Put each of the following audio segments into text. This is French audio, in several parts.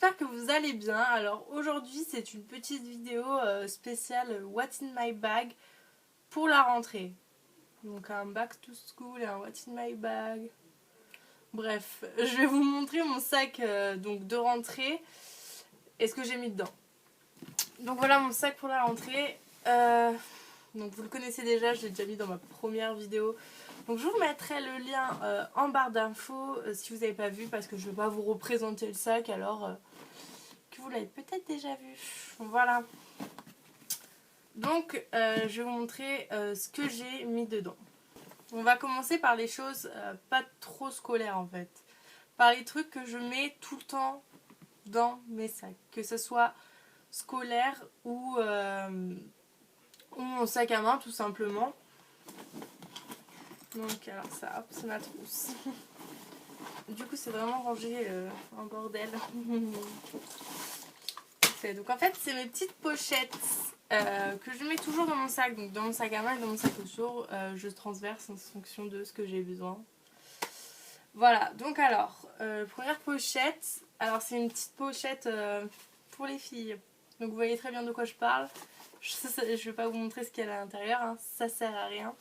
j'espère que vous allez bien. Alors aujourd'hui c'est une petite vidéo spéciale What's in my bag pour la rentrée. Donc un back to school et un What's in my bag. Bref, je vais vous montrer mon sac donc de rentrée et ce que j'ai mis dedans. Donc voilà mon sac pour la rentrée. Donc vous le connaissez déjà, je l'ai déjà mis dans ma première vidéo. Donc je vous mettrai le lien en barre d'infos si vous n'avez pas vu, parce que je ne vais pas vous représenter le sac alors que vous l'avez peut-être déjà vu. Voilà. Donc je vais vous montrer ce que j'ai mis dedans. On va commencer par les choses pas trop scolaires en fait. Par les trucs que je mets tout le temps dans mes sacs. Que ce soit scolaire ou mon sac à main tout simplement. Donc alors ça, hop, c'est ma trousse. Du coup c'est vraiment rangé en bordel. Donc en fait c'est mes petites pochettes que je mets toujours dans mon sac. Donc dans mon sac à main et dans mon sac au chaud, je transverse en fonction de ce que j'ai besoin. Voilà, donc alors, première pochette. Alors c'est une petite pochette pour les filles. Donc vous voyez très bien de quoi je parle. Je ne vais pas vous montrer ce qu'il y a à l'intérieur, hein. Ça sert à rien.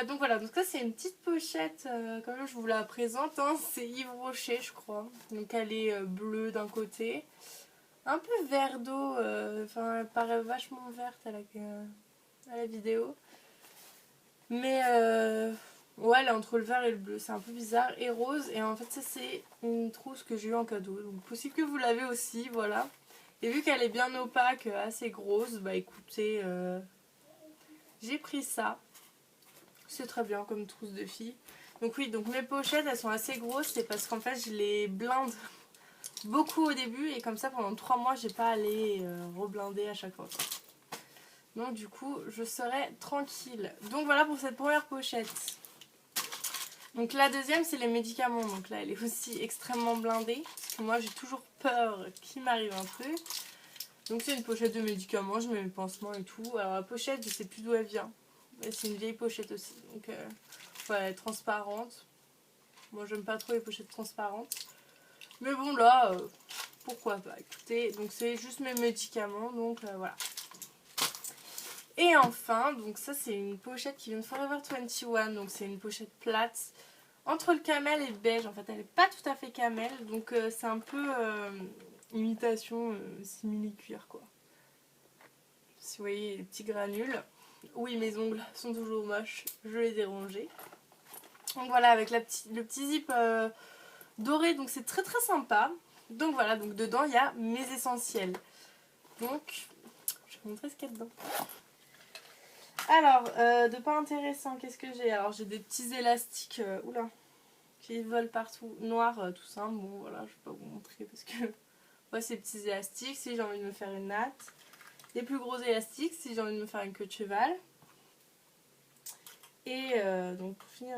Donc voilà, donc ça c'est une petite pochette, comme je vous la présente, hein. C'est Yves Rocher je crois. Donc elle est bleue d'un côté, un peu vert d'eau, enfin elle paraît vachement verte à la vidéo. Mais ouais, elle est entre le vert et le bleu, c'est un peu bizarre, et rose. Et en fait ça c'est une trousse que j'ai eu en cadeau, donc possible que vous l'avez aussi, voilà. Et vu qu'elle est bien opaque, assez grosse, bah écoutez, j'ai pris ça. C'est très bien comme trousse de fille. Donc oui, donc mes pochettes elles sont assez grosses, c'est parce qu'en fait je les blinde beaucoup au début et comme ça pendant 3 mois j'ai pas à les reblinder à chaque fois. Donc du coup je serai tranquille. Donc voilà pour cette première pochette. Donc la deuxième c'est les médicaments, donc là elle est aussi extrêmement blindée. Parce que moi j'ai toujours peur qu'il m'arrive un truc. Donc c'est une pochette de médicaments, je mets mes pansements et tout. Alors la pochette je sais plus d'où elle vient. C'est une vieille pochette aussi, donc voilà, elle est transparente. Moi j'aime pas trop les pochettes transparentes. Mais bon là, pourquoi pas, écoutez. Donc c'est juste mes médicaments, donc voilà. Et enfin, donc ça c'est une pochette qui vient de Forever 21. Donc c'est une pochette plate, entre le camel et le beige. En fait elle n'est pas tout à fait camel, donc c'est un peu imitation simili-cuir quoi. Si vous voyez les petits granules. Oui, mes ongles sont toujours moches, je les ai rongés. Donc voilà, avec le petit zip doré, donc c'est très très sympa. Donc voilà, donc dedans il y a mes essentiels. Donc, je vais vous montrer ce qu'il y a dedans. Alors, de pas intéressant, qu'est-ce que j'ai? Alors j'ai des petits élastiques, oula, qui volent partout, noirs, tout simple. Bon voilà, je vais pas vous montrer parce que ouais, ces petits élastiques, si j'ai envie de me faire une natte. Des plus gros élastiques, si j'ai envie de me faire une queue de cheval. Et donc pour finir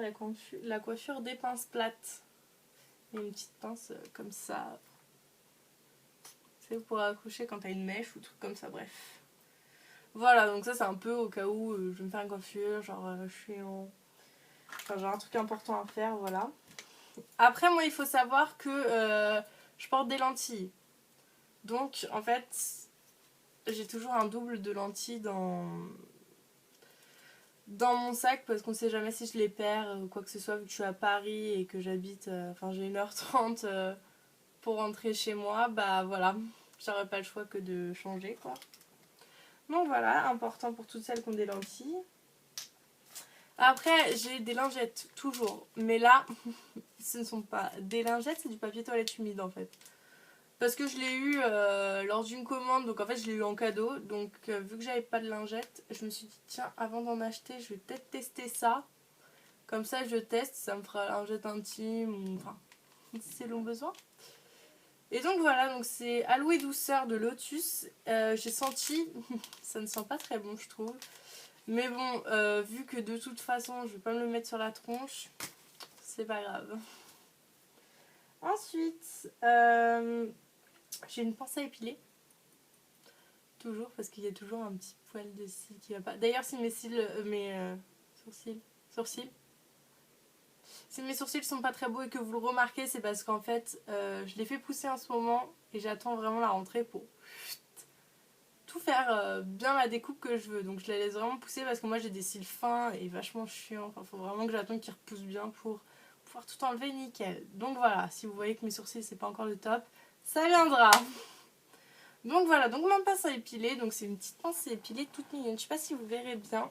la coiffure, des pinces plates. Et une petite pince comme ça. C'est pour accrocher quand t'as une mèche ou truc comme ça, bref. Voilà, donc ça c'est un peu au cas où je vais me faire une coiffure, genre je suis en... Enfin j'ai un truc important à faire, voilà. Après moi il faut savoir que je porte des lentilles. Donc en fait j'ai toujours un double de lentilles dans mon sac parce qu'on sait jamais si je les perds ou quoi que ce soit, vu que je suis à Paris et que j'habite, enfin j'ai 1h30 pour rentrer chez moi, bah voilà, j'aurais pas le choix que de changer quoi. Donc voilà, important pour toutes celles qui ont des lentilles. Après j'ai des lingettes toujours, mais là ce ne sont pas des lingettes, c'est du papier toilette humide en fait. Parce que je l'ai eu lors d'une commande, donc en fait je l'ai eu en cadeau. Donc vu que j'avais pas de lingettes, je me suis dit tiens, avant d'en acheter, je vais peut-être tester ça. Comme ça je teste, ça me fera lingette intime, ou enfin, si c'est long besoin. Et donc voilà, donc c'est Aloe Douceur de Lotus. J'ai senti, ça ne sent pas très bon je trouve. Mais bon, vu que de toute façon je vais pas me le mettre sur la tronche, c'est pas grave. Ensuite, j'ai une pince à épiler. Toujours, parce qu'il y a toujours un petit poil de cils qui va pas. D'ailleurs, si mes cils, mes sourcils, Si mes sourcils sont pas très beaux et que vous le remarquez, c'est parce qu'en fait, je les fais pousser en ce moment et j'attends vraiment la rentrée pour tout faire bien la découpe que je veux. Donc je les laisse vraiment pousser parce que moi j'ai des cils fins et vachement chiants. Enfin, faut vraiment que j'attende qu'ils repoussent bien pour pouvoir tout enlever nickel. Donc voilà, si vous voyez que mes sourcils c'est pas encore le top, ça viendra. Donc voilà, donc ma pince à épiler, donc c'est une petite pince à épiler toute mignonne. Je sais pas si vous verrez bien.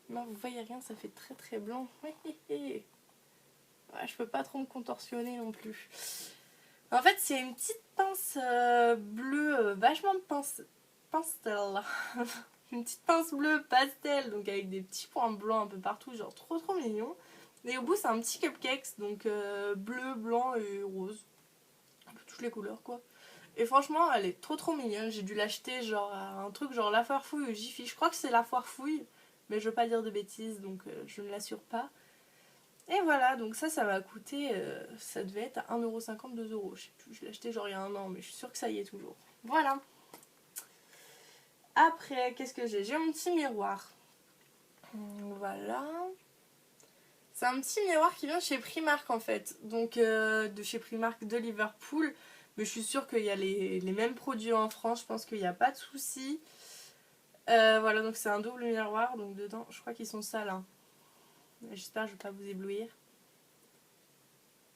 Non, vous voyez rien, ça fait très très blanc. Ouais, je peux pas trop me contorsionner non plus. En fait, c'est une petite pince bleue, vachement pastel. Une petite pince bleue pastel, donc avec des petits points blancs un peu partout, genre trop trop mignon. Et au bout, c'est un petit cupcake, donc bleu, blanc et rose. Un peu toutes les couleurs quoi. Et franchement, elle est trop trop mignonne. J'ai dû l'acheter genre à un truc genre La Foire Fouille ou Jiffy. Je crois que c'est La Foire Fouille, mais je veux pas dire de bêtises, donc je ne l'assure pas. Et voilà, donc ça m'a coûté, ça devait être à 1,50€, 2€. Je sais plus, je l'ai acheté genre il y a un an, mais je suis sûre que ça y est toujours. Voilà. Après, qu'est-ce que j'ai? J'ai mon petit miroir. Voilà. C'est un petit miroir qui vient de chez Primark en fait. Donc de chez Primark de Liverpool. Mais je suis sûre qu'il y a les mêmes produits en France. Je pense qu'il n'y a pas de souci. Voilà, donc c'est un double miroir. Donc dedans, je crois qu'ils sont sales. Hein. J'espère que je ne vais pas vous éblouir.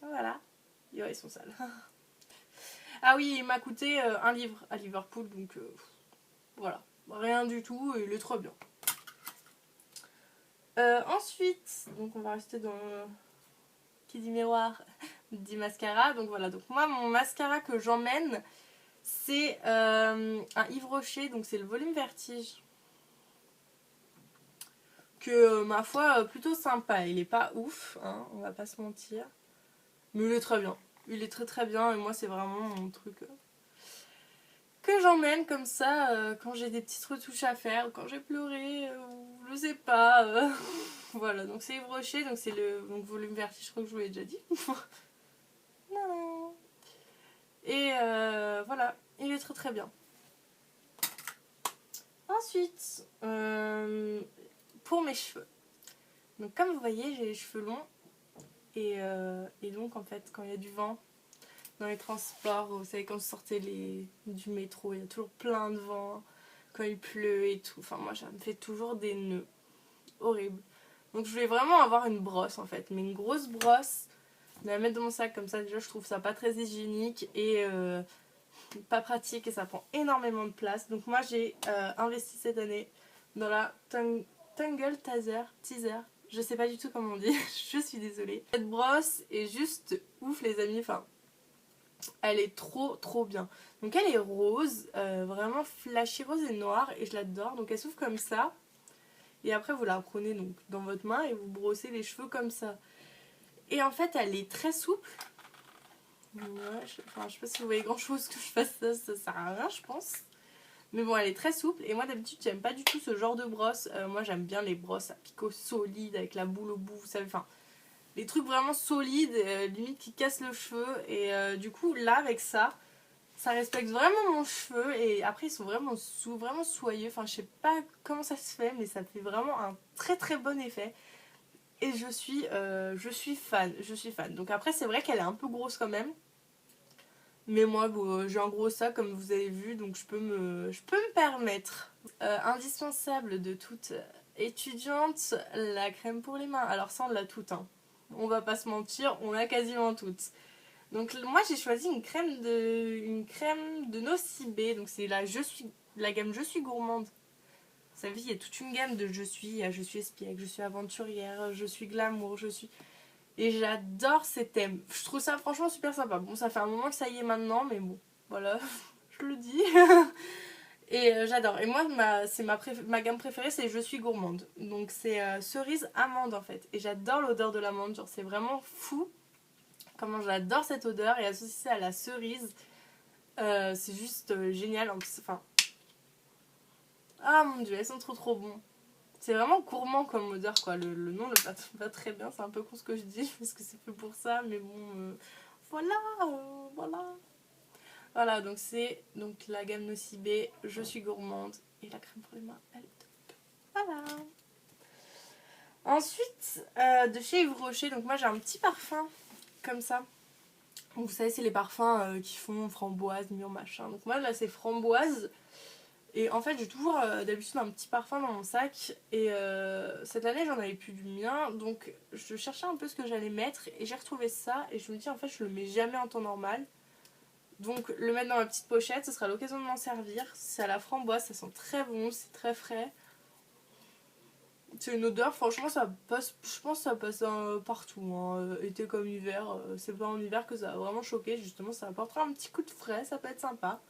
Voilà. Ouais, ils sont sales. Ah oui, il m'a coûté un livre à Liverpool. Donc voilà. Rien du tout. Et il est trop bien. Ensuite, donc on va rester dans qui dit miroir dit mascara. Donc voilà, donc moi mon mascara que j'emmène c'est un Yves Rocher, donc c'est le volume Vertige. Que ma foi plutôt sympa, il est pas ouf, hein, on va pas se mentir. Mais il est très bien, il est très très bien et moi c'est vraiment mon truc que j'emmène comme ça quand j'ai des petites retouches à faire, quand j'ai pleuré, ou je sais pas. Voilà, donc c'est Yves Rocher, donc c'est le volume Vertige, je crois que je vous l'ai déjà dit. Non. Et voilà, il est très très bien. Ensuite, pour mes cheveux. Donc comme vous voyez, j'ai les cheveux longs. Et donc en fait, quand il y a du vent dans les transports, vous savez quand vous sortez du métro, il y a toujours plein de vent. Quand il pleut et tout. Enfin moi, ça me fait toujours des nœuds. Horrible. Donc je voulais vraiment avoir une brosse en fait. Mais une grosse brosse. De la mettre dans mon sac comme ça, déjà je trouve ça pas très hygiénique. Et pas pratique et ça prend énormément de place. Donc moi j'ai investi cette année dans la Tangle Teaser. Je sais pas du tout comment on dit, je suis désolée. Cette brosse est juste ouf les amis, enfin elle est trop trop bien. Donc elle est rose, vraiment flashy rose et noire et je l'adore. Donc elle s'ouvre comme ça et après vous la prenez donc dans votre main et vous brossez les cheveux comme ça. Et en fait elle est très souple. Ouais, je sais pas si vous voyez grand chose que je fasse ça, ça sert à rien je pense. Mais bon elle est très souple et moi d'habitude j'aime pas du tout ce genre de brosse. Moi j'aime bien les brosses à picot solides avec la boule au bout, vous savez, enfin les trucs vraiment solides, limite qui cassent le cheveu. Et du coup là avec ça respecte vraiment mon cheveu et après ils sont vraiment soyeux. Enfin je sais pas comment ça se fait mais ça fait vraiment un très très bon effet. Et je suis fan, Donc après c'est vrai qu'elle est un peu grosse quand même. Mais moi, bon, j'ai un gros sac comme vous avez vu, donc je peux me permettre. Indispensable de toute étudiante, la crème pour les mains. Alors ça, on l'a toute, hein. On va pas se mentir, on l'a quasiment toutes. Donc moi, j'ai choisi une crème de Nocibé. Donc c'est la gamme Je suis gourmande. Vous savez, il y a toute une gamme de je suis espiègle, je suis aventurière, je suis glamour, je suis... Et j'adore ces thèmes. Je trouve ça franchement super sympa. Bon, ça fait un moment que ça y est maintenant, mais bon, voilà, je le dis. Et j'adore. Et moi, ma gamme préférée, c'est Je suis gourmande. Donc c'est cerise amande en fait. Et j'adore l'odeur de l'amande. Genre, c'est vraiment fou comment j'adore cette odeur. Et associée à la cerise, c'est juste génial. Enfin, ah mon dieu, elles sont trop trop bons. C'est vraiment gourmand comme odeur quoi, le nom ne passe pas très bien, c'est un peu con ce que je dis parce que c'est fait pour ça, mais bon, voilà. Voilà, donc c'est la gamme Nocibé, Je suis gourmande et la crème pour les mains, elle est top. Voilà. Ensuite, de chez Yves Rocher, donc moi j'ai un petit parfum comme ça. Donc, vous savez, c'est les parfums qui font framboise, mûr, machin. Donc moi là c'est framboise. Et en fait j'ai toujours d'habitude un petit parfum dans mon sac. Et cette année j'en avais plus du mien. Donc je cherchais un peu ce que j'allais mettre. Et j'ai retrouvé ça. Et je me dis en fait je le mets jamais en temps normal. Donc le mettre dans ma petite pochette, ce sera l'occasion de m'en servir. C'est à la framboise, ça sent très bon, c'est très frais. C'est une odeur, franchement, ça passe, je pense que ça passe partout, hein, été comme hiver. C'est pas en hiver que ça va vraiment choquer, justement, ça apportera un petit coup de frais, ça peut être sympa.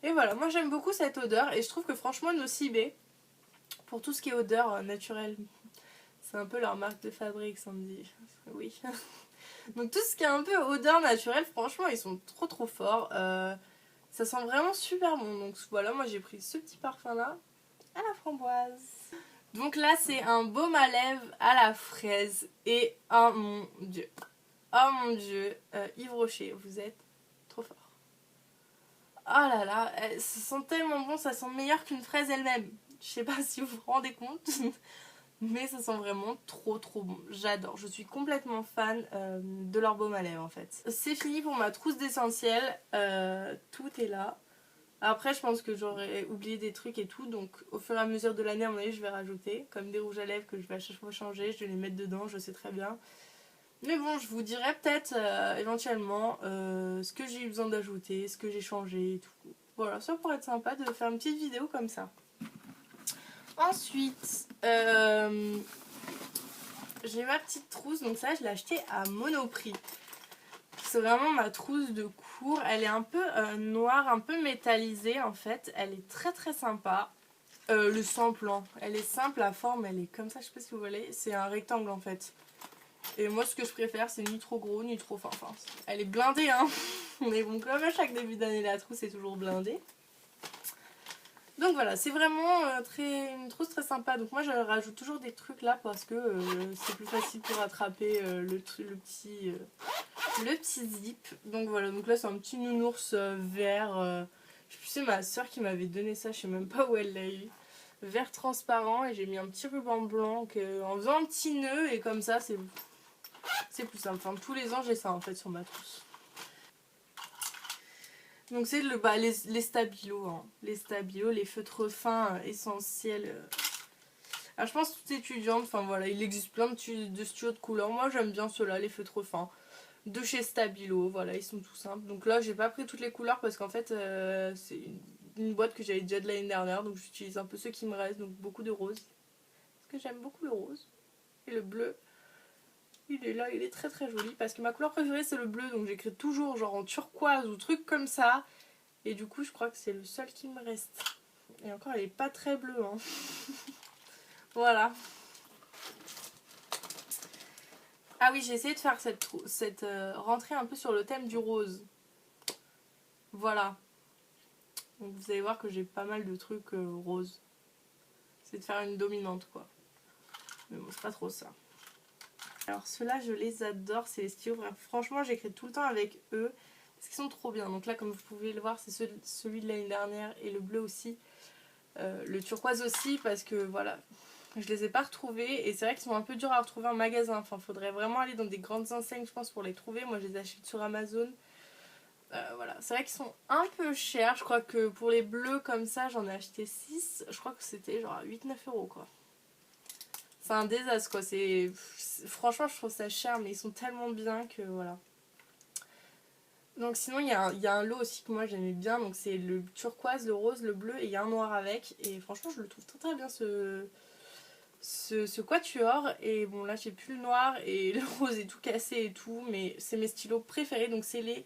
Et voilà, moi j'aime beaucoup cette odeur et je trouve que franchement, Nocibé, pour tout ce qui est odeur naturelle, c'est un peu leur marque de fabrique, ça me dit. Oui. Donc tout ce qui est un peu odeur naturelle, franchement, ils sont trop forts. Ça sent vraiment super bon. Donc voilà, moi j'ai pris ce petit parfum là à la framboise. Donc là c'est un baume à lèvres à la fraise. Et oh mon dieu, Yves Rocher, vous êtes trop fort. Oh là là, ça sent tellement bon, ça sent meilleur qu'une fraise elle-même. Je sais pas si vous vous rendez compte, mais ça sent vraiment trop bon. J'adore, je suis complètement fan de leur baume à lèvres en fait. C'est fini pour ma trousse d'essentiel, tout est là. Après je pense que j'aurais oublié des trucs et tout, donc au fur et à mesure de l'année à mon avis je vais rajouter. Comme des rouges à lèvres que je vais à chaque fois changer, je vais les mettre dedans, je sais très bien. Mais bon, je vous dirai peut-être éventuellement ce que j'ai eu besoin d'ajouter, ce que j'ai changé et tout. Voilà, ça pourrait être sympa de faire une petite vidéo comme ça. Ensuite, j'ai ma petite trousse, donc ça je l'ai acheté à Monoprix. C'est vraiment ma trousse de cours. Elle est un peu noire, un peu métallisée en fait. Elle est très sympa. Le sample, hein. Elle est simple, la forme elle est comme ça, je sais pas si vous voyez. C'est un rectangle en fait. Et moi ce que je préfère c'est ni trop gros ni trop fin. Enfin, elle est blindée hein. Mais bon, comme à chaque début d'année la trousse est toujours blindée. Donc voilà, c'est vraiment une trousse très sympa. Donc moi je rajoute toujours des trucs là parce que c'est plus facile pour attraper le petit zip. Donc voilà, donc là c'est un petit nounours vert. Je sais plus, c'est ma soeur qui m'avait donné ça, je sais même pas où elle l'a eu. Vert transparent et j'ai mis un petit ruban blanc en faisant un petit nœud et comme ça c'est plus simple. Enfin, tous les ans j'ai ça en fait sur ma trousse. Donc c'est les stabilos, hein. Les stabilos, les feutres fins essentiels. Alors je pense toute étudiante, enfin voilà, il existe plein de stylos de couleurs. Moi j'aime bien ceux-là, les feutres fins. De chez Stabilo, voilà, ils sont tout simples. Donc là j'ai pas pris toutes les couleurs parce qu'en fait c'est une boîte que j'avais déjà de l'année dernière. Donc j'utilise un peu ceux qui me restent, donc beaucoup de rose. Parce que j'aime beaucoup le rose. Et le bleu. Il est là, il est très joli parce que ma couleur préférée c'est le bleu, donc j'écris toujours genre en turquoise ou truc comme ça. Et du coup je crois que c'est le seul qui me reste. Et encore elle est pas très bleue hein. Voilà. Ah oui, j'ai essayé de faire cette rentrée un peu sur le thème du rose. Voilà. Donc vous allez voir que j'ai pas mal de trucs roses. C'est de faire une dominante quoi. Mais bon c'est pas trop ça. Alors ceux-là je les adore, c'est les stylos. Franchement j'écris tout le temps avec eux. Parce qu'ils sont trop bien. Donc là comme vous pouvez le voir c'est celui de l'année dernière et le bleu aussi. Le turquoise aussi parce que voilà. Je les ai pas retrouvés et c'est vrai qu'ils sont un peu durs à retrouver en magasin. Enfin faudrait vraiment aller dans des grandes enseignes je pense pour les trouver. Moi je les achète sur Amazon. Voilà, c'est vrai qu'ils sont un peu chers. Je crois que pour les bleus comme ça j'en ai acheté 6. Je crois que c'était genre 8-9 € quoi. C'est un désastre quoi. Franchement je trouve ça cher mais ils sont tellement bien que voilà. Donc sinon il y a un lot aussi que moi j'aimais bien. Donc c'est le turquoise, le rose, le bleu et il y a un noir avec. Et franchement je le trouve très bien ce quatuor. Et bon là j'ai plus le noir et le rose est tout cassé et tout. Mais c'est mes stylos préférés. Donc c'est les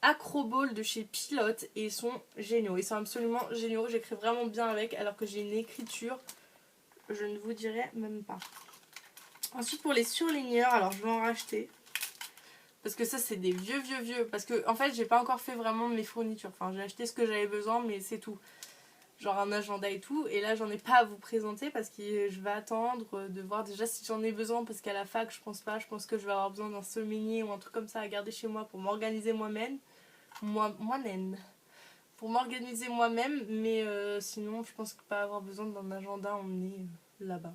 Acroball de chez Pilote et ils sont géniaux. Ils sont absolument géniaux. J'écris vraiment bien avec alors que j'ai une écriture. Je ne vous dirai même pas. Ensuite pour les surligneurs, alors je vais en racheter. Parce que ça c'est des vieux. Parce que en fait j'ai pas encore fait vraiment mes fournitures. Enfin j'ai acheté ce que j'avais besoin mais c'est tout. Genre un agenda et tout. Et là j'en ai pas à vous présenter parce que je vais attendre de voir déjà si j'en ai besoin. Parce qu'à la fac je pense pas. Je pense que je vais avoir besoin d'un semainier ou un truc comme ça à garder chez moi pour m'organiser moi-même. Pour m'organiser moi-même. Mais sinon je pense que pas avoir besoin d'un agenda emmené là-bas.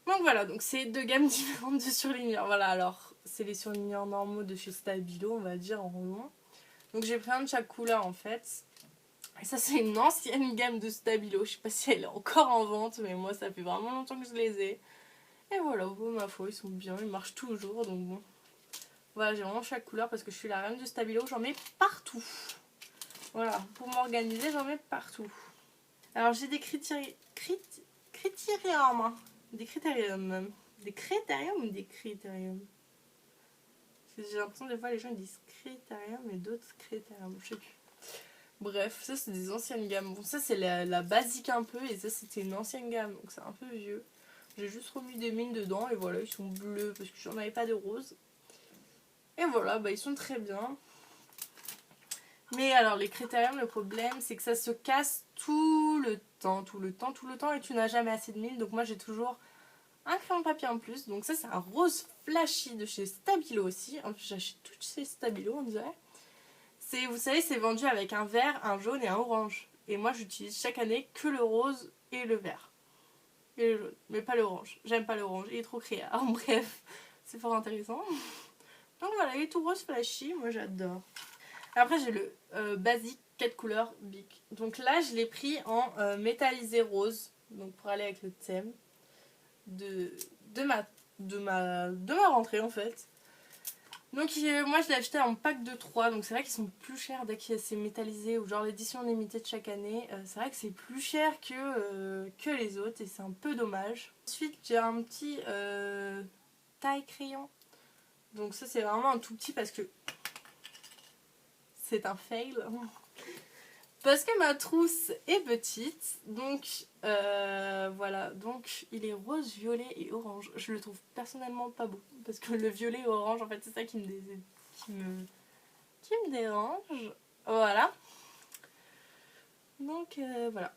Donc voilà, donc c'est deux gammes différentes de surligneurs. Voilà, alors c'est les surligneurs normaux de chez Stabilo, on va dire, en rond. Donc j'ai pris un de chaque couleur en fait. Et ça c'est une ancienne gamme de Stabilo, je sais pas si elle est encore en vente, mais moi ça fait vraiment longtemps que je les ai. Et voilà, ma foi, ils sont bien, ils marchent toujours, donc bon. Voilà, j'ai vraiment chaque couleur parce que je suis la reine du Stabilo, j'en mets partout. Voilà, pour m'organiser, j'en mets partout. Alors j'ai des critériums, des critériums même. Des critériums ou des critériums? J'ai l'impression des fois les gens ils disent critérium et d'autres critériums, je sais plus. Bref, ça c'est des anciennes gammes. Bon, ça c'est la basique un peu et ça c'était une ancienne gamme donc c'est un peu vieux. J'ai juste remis des mines dedans et voilà, ils sont bleus parce que j'en avais pas de rose. Et voilà, bah ils sont très bien. Mais alors les critériums, le problème c'est que ça se casse tout le temps et tu n'as jamais assez de mine. Donc moi j'ai toujours un crayon de papier en plus. Donc ça c'est un rose flashy de chez Stabilo aussi. En plus j'achète toutes ces Stabilo on dirait. Vous savez, c'est vendu avec un vert, un jaune et un orange. Et moi, j'utilise chaque année que le rose et le vert. Et le jaune, mais pas l'orange. J'aime pas l'orange, il est trop créa. En bref, c'est fort intéressant. Donc voilà, il est tout rose flashy, moi j'adore. Après, j'ai le basique 4 couleurs Bic. Donc là, je l'ai pris en métallisé rose. Donc pour aller avec le thème de ma rentrée en fait. Donc moi je l'ai acheté en pack de 3, donc c'est vrai qu'ils sont plus chers dès que c'est métallisé ou genre l'édition limitée de chaque année. C'est vrai que c'est plus cher que les autres et c'est un peu dommage. Ensuite j'ai un petit taille crayon. Donc ça c'est vraiment un tout petit parce que c'est un fail. Parce que ma trousse est petite, donc voilà, donc il est rose, violet et orange. Je le trouve personnellement pas beau, parce que le violet et orange, en fait, c'est ça qui me dérange. Voilà. Donc voilà,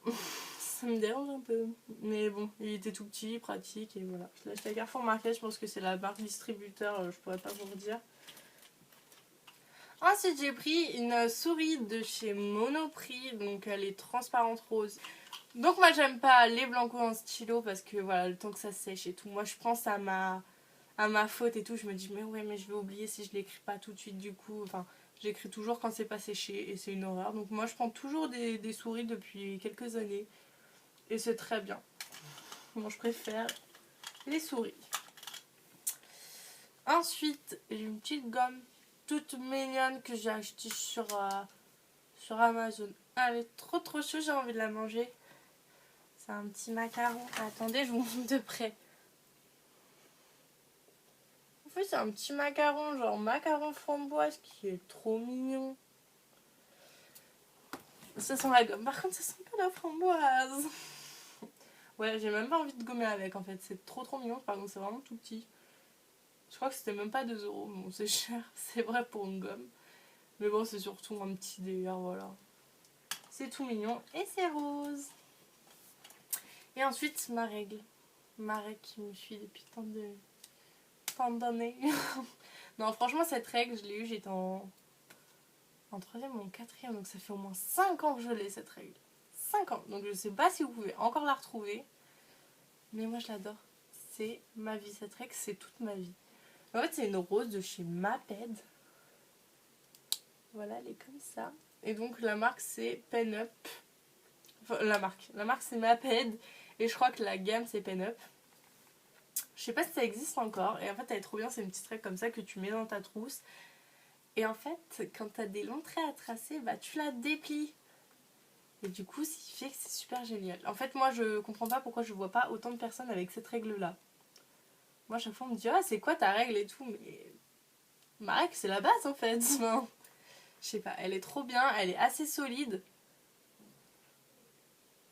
ça me dérange un peu. Mais bon, il était tout petit, pratique, et voilà. Je l'ai acheté à Carrefour Market, je pense que c'est la marque distributeur, je pourrais pas vous redire. Ensuite, j'ai pris une souris de chez Monoprix, donc elle est transparente rose. Donc moi j'aime pas les blancos en stylo parce que voilà, le temps que ça sèche et tout. Moi je pense à ma faute et tout, je me dis mais ouais mais je vais oublier si je l'écris pas tout de suite du coup. Enfin, j'écris toujours quand c'est pas séché et c'est une horreur. Donc moi je prends toujours des souris depuis quelques années et c'est très bien. Moi je préfère les souris. Ensuite, j'ai une petite gomme toute mignonne que j'ai achetée sur Amazon. Elle est trop chaude, j'ai envie de la manger. C'est un petit macaron. Attendez, je vous montre de près. En fait, c'est un petit macaron, genre macaron framboise qui est trop mignon. Ça sent la gomme. Par contre, ça sent pas la framboise. Ouais, j'ai même pas envie de gommer avec en fait. C'est trop mignon. Par contre, c'est vraiment tout petit. Je crois que c'était même pas 2 euros. Bon, c'est cher. C'est vrai pour une gomme. Mais bon, c'est surtout un petit délire, voilà. C'est tout mignon et c'est rose. Et ensuite, ma règle. Ma règle qui me suit depuis tant d'années. Non, franchement, cette règle, je l'ai eue, j'étais en 3ème ou en 4ème, donc ça fait au moins 5 ans que je l'ai, cette règle. 5 ans. Donc je sais pas si vous pouvez encore la retrouver. Mais moi, je l'adore. C'est ma vie, cette règle, c'est toute ma vie. En fait, c'est une rose de chez Maped. Voilà, elle est comme ça. Et donc, la marque, c'est Pen Up. Enfin, la marque, c'est Maped. Et je crois que la gamme, c'est Pen Up. Je sais pas si ça existe encore. Et en fait, elle est trop bien. C'est une petite règle comme ça que tu mets dans ta trousse. Et en fait, quand t'as des longs traits à tracer, bah tu la déplies. Et du coup, ce qui fait que c'est super génial. En fait, moi, je comprends pas pourquoi je vois pas autant de personnes avec cette règle-là. Moi, à chaque fois, on me dit « Ah, c'est quoi ta règle et tout ?» Mais ma règle, c'est la base, en fait. Enfin, je sais pas, elle est trop bien. Elle est assez solide.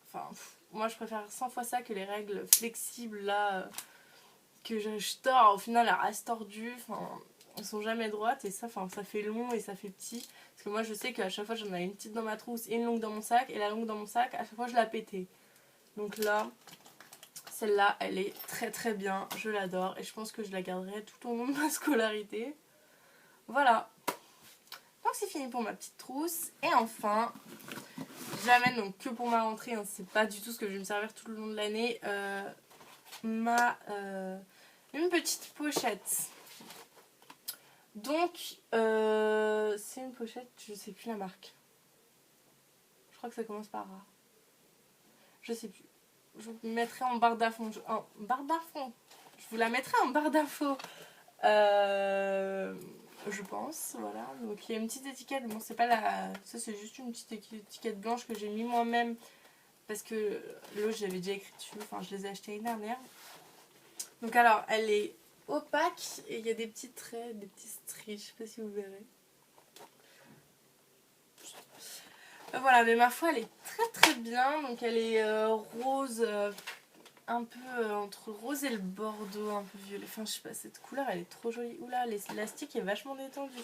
Enfin, moi, je préfère 100 fois ça que les règles flexibles, là, que je tords. Au final, elles restent tordues. Enfin, elles sont jamais droites. Et ça, enfin, ça fait long et ça fait petit. Parce que moi, je sais qu'à chaque fois, j'en ai une petite dans ma trousse et une longue dans mon sac. Et la longue dans mon sac, à chaque fois, je la pétais. Donc là, celle-là, elle est très bien. Je l'adore. Et je pense que je la garderai tout au long de ma scolarité. Voilà. Donc c'est fini pour ma petite trousse. Et enfin, j'amène donc que pour ma rentrée. Hein, c'est pas du tout ce que je vais me servir tout le long de l'année. une petite pochette. Donc, c'est une pochette, je sais plus la marque. Je crois que ça commence par A. Je sais plus. Je vous mettrai en barre d'infos. En barre d'infos. Je vous la mettrai en barre d'infos. Je pense, voilà. Donc il y a une petite étiquette. Bon, c'est pas la. Ça, c'est juste une petite étiquette blanche que j'ai mis moi-même. Parce que l'autre, j'avais déjà écrit dessus. Enfin, je les ai achetés l'année dernière. Donc, alors, elle est opaque et il y a des petits traits, des petits stries. Je sais pas si vous verrez. Voilà, mais ma foi, elle est très très bien. Donc, elle est rose. Un peu entre rose et le bordeaux, un peu violet. Enfin, je sais pas, cette couleur elle est trop jolie. Oula, l'élastique est vachement détendu.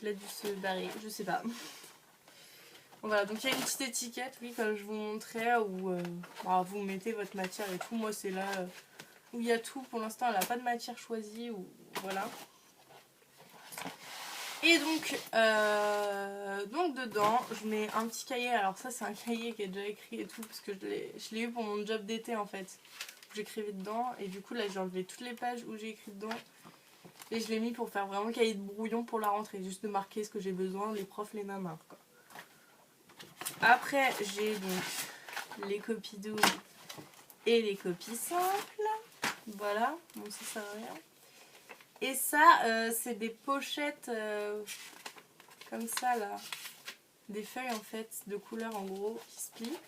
Il a dû se barrer, je sais pas. Bon, voilà, donc il y a une petite étiquette, oui, comme je vous montrais, où vous mettez votre matière et tout. Moi, c'est là où il y a tout. Pour l'instant, elle n'a pas de matière choisie. Ou voilà. Et donc dedans, je mets un petit cahier. Alors ça, c'est un cahier qui est déjà écrit et tout, parce que je l'ai eu pour mon job d'été en fait. J'écrivais dedans et du coup là j'ai enlevé toutes les pages où j'ai écrit dedans. Et je l'ai mis pour faire vraiment cahier de brouillon pour la rentrée. Juste de marquer ce que j'ai besoin, les profs, les nanas quoi. Après j'ai donc les copies doubles et les copies simples. Voilà, bon ça sert à rien. Et ça, c'est des pochettes comme ça là. Des feuilles en fait de couleur en gros qui se plient.